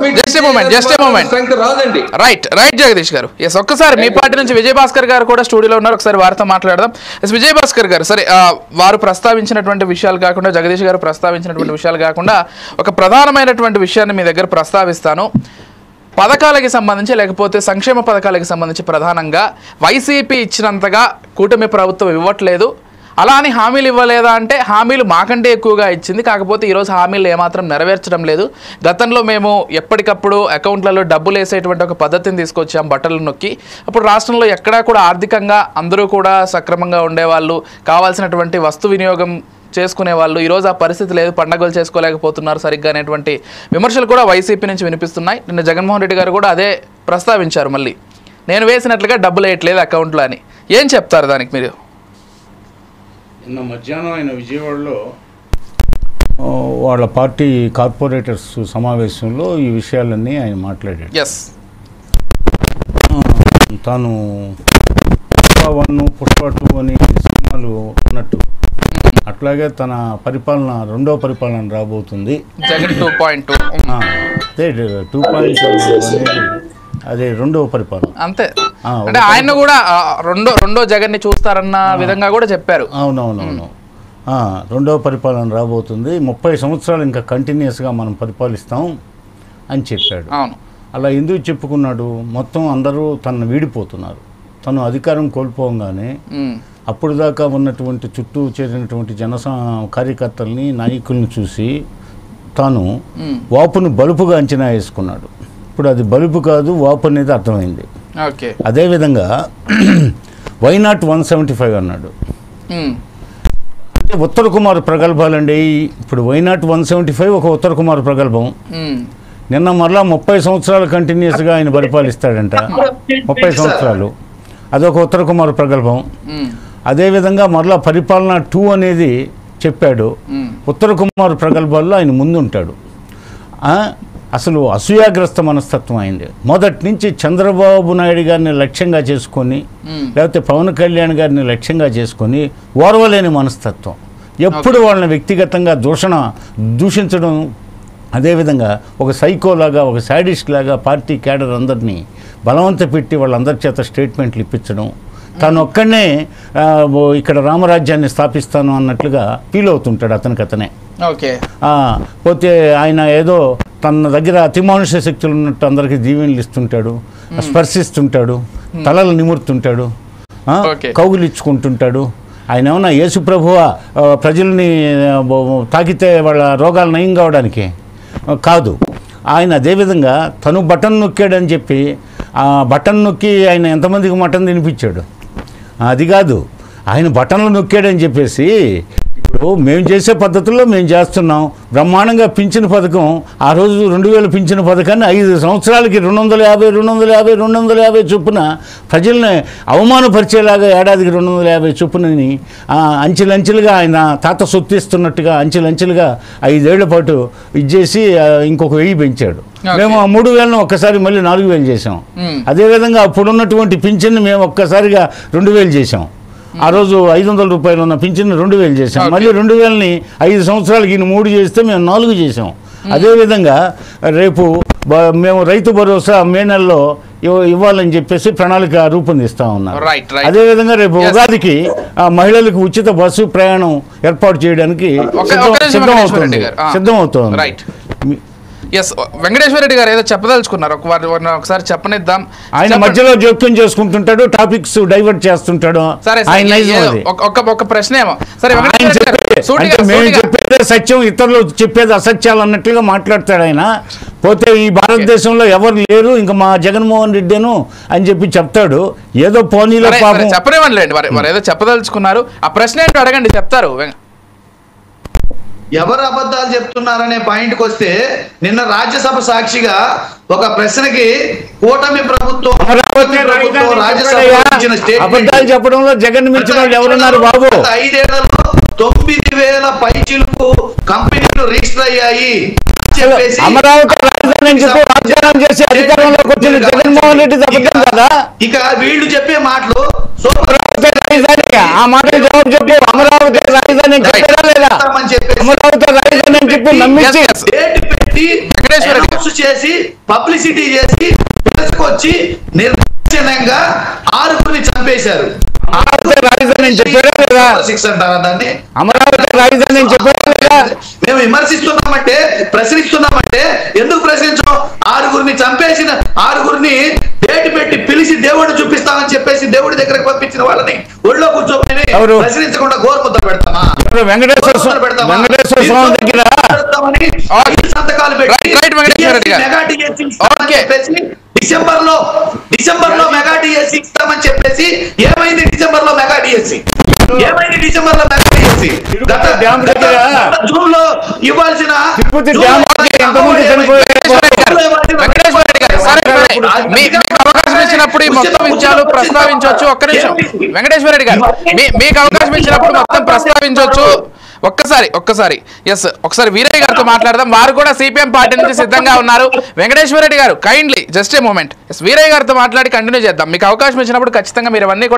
Just a moment right Jagadish garu. Yes, ఒక్కసారి మీ party నుంచి విజయభాస్కర్ గారు కూడా స్టూడియోలో ఉన్నారు, ఒకసారి వారితో మాట్లాడదాం. ఎస్ విజయభాస్కర్ గారు, సరే వారు ప్రస్తావించినటువంటి విషయాలు కాకుండా, జగదీష్ గారు ప్రస్తావించినటువంటి విషయాలు కాకుండా ఒక ప్రధానమైనటువంటి విషయాన్ని మీ దగ్గర ప్రస్తావిస్తాను. పథకాలకి సంబంధించి లేకపోతే సంక్షేమ పథకాలకి సంబంధించి ప్రధానంగా వైసీపీ ఇచ్చినంతగా కూటమి ప్రభుత్వం ఇవ్వట్లేదు. అలా అని హామీలు ఇవ్వలేదా అంటే హామీలు మాకంటే ఎక్కువగా ఇచ్చింది, కాకపోతే ఈరోజు హామీలు ఏమాత్రం నెరవేర్చడం లేదు. గతంలో మేము ఎప్పటికప్పుడు అకౌంట్లలో డబ్బులు వేసేటువంటి ఒక పద్ధతిని తీసుకొచ్చాం బట్టలు నొక్కి. అప్పుడు రాష్ట్రంలో ఎక్కడా కూడా ఆర్థికంగా అందరూ కూడా సక్రమంగా ఉండేవాళ్ళు, కావాల్సినటువంటి వస్తు వినియోగం చేసుకునేవాళ్ళు. ఈరోజు ఆ పరిస్థితి లేదు, పండగలు చేసుకోలేకపోతున్నారు సరిగ్గా అనేటువంటి విమర్శలు కూడా వైసీపీ నుంచి వినిపిస్తున్నాయి. నిన్న జగన్మోహన్ రెడ్డి గారు కూడా అదే ప్రస్తావించారు, మళ్ళీ నేను వేసినట్లుగా డబ్బులు వేయట్లేదు అకౌంట్లో అని. ఏం చెప్తారు దానికి మీరు? నిన్న మధ్యాహ్నం ఆయన విజయవాడలో వాళ్ళ పార్టీ కార్పొరేటర్స్ సమావేశంలో ఈ విషయాలన్నీ ఆయన మాట్లాడాడు. ఎస్, తాను పుష్ప 1, పుష్ప 2 అని సినిమాలు ఉన్నట్టు అట్లాగే తన పరిపాలన రెండో పరిపాలన రాబోతుంది. జగన్ 2.2 అదే 2.2 అనేది అదే రెండో పరిపాలన అంతే. అంటే ఆయన కూడా రెండో జగన్ ని చూస్తారన్న విధంగా కూడా చెప్పారు. అవునవునవును, రెండో పరిపాలన రాబోతుంది, 30 సంవత్సరాలు ఇంకా కంటిన్యూస్గా మనం పరిపాలిస్తాం అని చెప్పాడు. అవును, అలా ఎందుకు చెప్పుకున్నాడు? మొత్తం అందరూ తనను వీడిపోతున్నారు. తను అధికారం కోల్పోగానే అప్పుడు దాకా ఉన్నటువంటి చుట్టూ చేరినటువంటి కార్యకర్తల్ని, నాయకుల్ని చూసి తాను వాపును బలుపుగా అంచనా వేసుకున్నాడు. ఇప్పుడు అది బలుపు కాదు, వాపు అనేది అర్థమైంది. అదేవిధంగా వైనాట్ 175 అన్నాడు. అంటే ఉత్తర కుమార్ ప్రగల్భాలండి. ఇప్పుడు వైనాట్ 175 ఒక ఉత్తర కుమార్ ప్రగల్భం. నిన్న మరలా 30 సంవత్సరాలు కంటిన్యూస్గా ఆయన పరిపాలిస్తాడంట, 30 సంవత్సరాలు, అదొక ఉత్తర కుమార్ ప్రగల్భం. అదేవిధంగా మరలా పరిపాలన 2 అనేది చెప్పాడు. ఉత్తర కుమార్ ప్రగల్భాల్లో ఆయన ముందుంటాడు. అసలు అసూయాగ్రస్త మనస్తత్వం అయింది. మొదటి నుంచి చంద్రబాబు నాయుడు గారిని లక్ష్యంగా చేసుకొని, లేకపోతే పవన్ కళ్యాణ్ గారిని లక్ష్యంగా చేసుకొని ఓర్వలేని మనస్తత్వం. ఎప్పుడు వాళ్ళని వ్యక్తిగతంగా దూషించడం, అదేవిధంగా ఒక సైకోలాగా, ఒక సాడిస్ట్ లాగా పార్టీ క్యాడర్ అందరినీ బలవంత పెట్టి వాళ్ళందరి చేత స్టేట్మెంట్లు ఇప్పించడం, తాను ఒక్కడనే ఇక్కడ రామరాజ్యాన్ని స్థాపిస్తాను అన్నట్లుగా ఫీల్ అవుతుంటాడు అతనే. పోతే ఆయన ఏదో తన దగ్గర అతిమానుష శక్తులు ఉన్నట్టు అందరికీ దీవెనలు ఇస్తుంటాడు, స్పర్శిస్తుంటాడు, తలలు నిమురుతుంటాడు, కౌగులిచ్చుకుంటుంటాడు. ఆయన ఏమన్నా యేసు ప్రభువా ప్రజల్ని తాకితే వాళ్ళ రోగాలు నయం కావడానికి కాదు. ఆయన అదేవిధంగా తను బటన్ నొక్కాడని చెప్పి ఆ బటన్ నొక్కి ఆయన ఎంతమందికి మటన్ తినిపించాడు అది కాదు. ఆయన బటన్లు నొక్కాడని చెప్పేసి ఇప్పుడు మేము చేసే పద్ధతుల్లో మేము చేస్తున్నాం. బ్రహ్మాండంగా పింఛను పథకం, ఆ రోజు 2000 పింఛను పథకాన్ని 5 సంవత్సరాలకి 250 చొప్పున ప్రజల్ని అవమానపరిచేలాగా ఏడాదికి 250 చొప్పునని అంచెలంచెలుగా ఆయన తాత సొత్తిస్తున్నట్టుగా అంచెలంచెలుగా 5 ఏళ్ల పాటు ఇచ్చేసి ఇంకొక 1000 పెంచాడు. మేము ఆ 3000ను ఒక్కసారి మళ్ళీ 4000 చేసాం. అదేవిధంగా అప్పుడున్నటువంటి పింఛన్ని మేము ఒక్కసారిగా 2000 చేసాం. ఆ రోజు 500 రూపాయలు ఉన్న పింఛన్ 2000 చేసాం. మళ్ళీ 2000ని 5 సంవత్సరాలకి 3 చేస్తే మేము 4 చేసాం. అదేవిధంగా రేపు మేము రైతు భరోసా మే నెలలో ఇవ్వాలని చెప్పేసి ప్రణాళిక రూపొందిస్తా ఉన్నారు. అదేవిధంగా రేపు ఉగాదికి మహిళలకు ఉచిత బస్సు ప్రయాణం ఏర్పాటు చేయడానికి సిద్ధమవుతోంది. ఎస్, వెంకటేశ్వర రెడ్డి గారు ఏదో చెప్పదలుచుకున్నారు, ఒకసారి చెప్పనిద్దాం. ఆయన మధ్యలో జోక్యం చేసుకుంటుంటాడు, టాపిక్స్ డైవర్ట్ చేస్తుంటాడు. సరే, ఒక ప్రశ్న ఏమో, సరే మేము చెప్పేదే సత్యం, ఇతరులు చెప్పేది అసత్యాలు అన్నట్లుగా మాట్లాడతాడు ఆయన. పోతే ఈ భారతదేశంలో ఎవరు లేరు ఇంకా మా జగన్మోహన్ రెడ్డిను అని చెప్పి చెప్తాడు. ఏదో పోనీలో చెప్పనివ్వండి, మరి ఏదో చెప్పదలుచుకున్నారు. ఆ ప్రశ్న ఏంటో అడగండి, చెప్తారు. ఎవరు అబద్ధాలు చెప్తున్నారనే పాయింట్కి వస్తే, నిన్న రాజ్యసభ సాక్షిగా ఒక ప్రశ్నకి కూటమి ప్రభుత్వం రాజ్యసభ అబద్ధాలు చెప్పడంలో జగన్ మించిన వాళ్ళు ఎవరున్నారు బాబు? 5 ఏళ్లలో 9000 పైచిలకు కంపెనీలు రిజిస్టర్ అయ్యాయి చెప్పేసి అమరావతి రాజధాని చెప్పి వాగ్దానం చేసి అధికారంలోకి వచ్చిన జగన్మోహన్ రెడ్డి అబద్ధం కదా. ఇక వీళ్ళు చెప్పే మాటలు ఆ మాటలు జవాబు చెప్పు. అమరావతి రాజధాని చెప్పారా లేదా? అమరావతి రాజధాని అని చెప్పి నమ్మించి అనౌన్స్ చేసి పబ్లిసిటీ చేసి వచ్చి నిర్దాక్షిణ్యంగా 6 చంపేశారు. అమరావతి రాజధాని మేము విమర్శిస్తున్నామంటే ప్రశ్నిస్తున్నామంటే ఎందుకు ప్రశ్నించం? 6 చంపేసిన 6 డేట్ పెట్టి పిలిచి దేవుడిని చూపిస్తామని చెప్పేసి దేవుడి దగ్గరకు పంపించిన వాళ్ళని ఒళ్ళో కూర్చోమని ప్రశ్నించకుండా గోరుముద్ర పెడతామా? వెంకటేశ్వర స్వామి దగ్గర సంతకాలు పెట్టి మెగా డిఎస్సీ ఇస్తామని చెప్పేసి డిసెంబర్ లో మెగా డిఎస్సీ ఇస్తామని చెప్పేసి ఏమైంది? డిసెంబర్ లో మెగా డిఎస్సీ జూన్ లో ఇవ్వాల్సిన అవకాశం ఇచ్చినప్పుడు మొత్తం విషయాలు ప్రస్తావించవచ్చు. ఒక్క నిమిషం వెంకటేశ్వర రెడ్డి గారు, మీకు అవకాశం ఇచ్చినప్పుడు మొత్తం ప్రస్తావించవచ్చు. ఒక్కసారి ఎస్ ఒకసారి వీరయ్య గారితో మాట్లాడదాం. వారు కూడా సిపిఎం పార్టీ నుంచి సిద్ధంగా ఉన్నారు. Venkateswara Reddy garu kindly just a moment. Yes Veerayya గారితో మాట్లాడి కంటిన్యూ చేద్దాం. మీకు అవకాశం ఇచ్చినప్పుడు ఖచ్చితంగా మీరు అవన్నీ